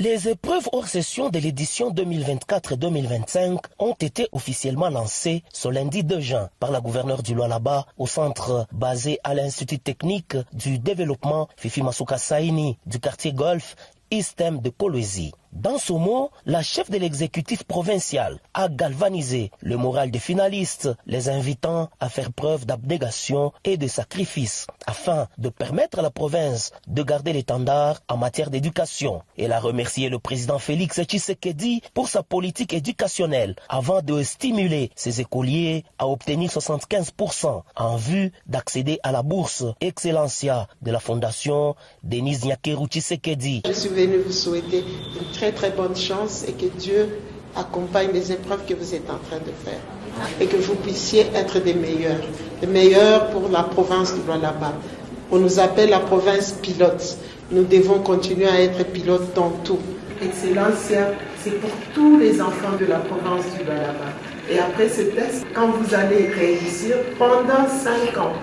Les épreuves hors session de l'édition 2024-2025 ont été officiellement lancées ce lundi 2 juin par la gouverneure du Lualaba au centre basé à l'Institut technique du développement Fifi Masuka Saini du quartier Golf Eastem de Kolwezi. Dans ce mot, la chef de l'exécutif provincial a galvanisé le moral des finalistes, les invitant à faire preuve d'abnégation et de sacrifice afin de permettre à la province de garder l'étendard en matière d'éducation. Elle a remercié le président Félix Tshisekedi pour sa politique éducationnelle avant de stimuler ses écoliers à obtenir 75% en vue d'accéder à la bourse Excellencia de la fondation Denise Nyakeru Tshisekedi. Je suis venu vous souhaiter une très bonne chance et que Dieu accompagne les épreuves que vous êtes en train de faire et que vous puissiez être des meilleurs pour la province du Lualaba. On nous appelle la province pilote. Nous devons continuer à être pilotes dans tout. Excellencia, c'est pour tous les enfants de la province du Lualaba. Et après ce test, quand vous allez réussir, pendant 5 ans,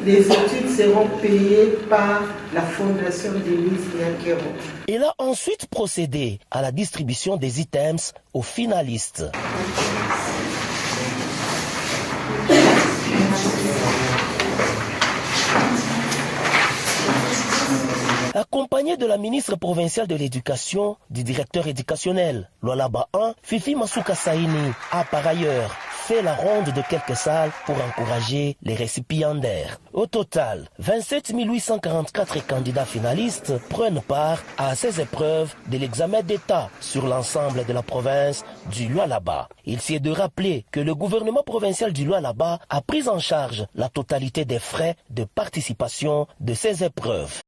les études seront payées par la fondation Denise Nyakeru. Il a ensuite procédé à la distribution des items aux finalistes. Accompagné de la ministre provinciale de l'Éducation, du directeur éducationnel, Lualaba 1, Fifi Masuka Saini a par ailleurs fait la ronde de quelques salles pour encourager les récipiendaires. Au total, 27 844 candidats finalistes prennent part à ces épreuves de l'examen d'État sur l'ensemble de la province du Lualaba. Il s'est de rappeler que le gouvernement provincial du Lualaba a pris en charge la totalité des frais de participation de ces épreuves.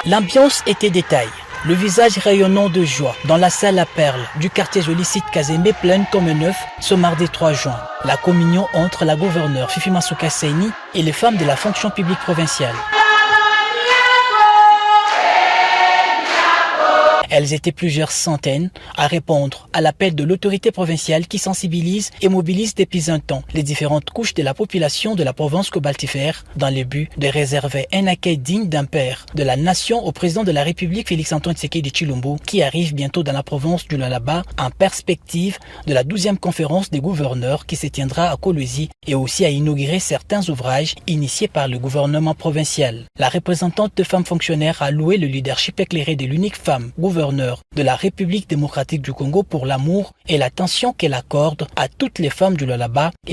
L'ambiance était détaillée, le visage rayonnant de joie dans la salle à perles du quartier Jolicite Kazembe pleine comme un œuf ce mardi 3 juin. La communion entre la gouverneure Fifi Masuka Saini et les femmes de la fonction publique provinciale. Elles étaient plusieurs centaines à répondre à l'appel de l'autorité provinciale qui sensibilise et mobilise depuis un temps les différentes couches de la population de la province cobaltifère dans le but de réserver un accueil digne d'un père de la nation au président de la République Félix-Antoine Tshisekedi Tshilombo qui arrive bientôt dans la province du Lualaba en perspective de la 12e conférence des gouverneurs qui se tiendra à Kolwezi et aussi à inaugurer certains ouvrages initiés par le gouvernement provincial. La représentante de femmes fonctionnaires a loué le leadership éclairé de l'unique femme gouverneur de la République démocratique du Congo pour l'amour et l'attention qu'elle accorde à toutes les femmes du Lualaba et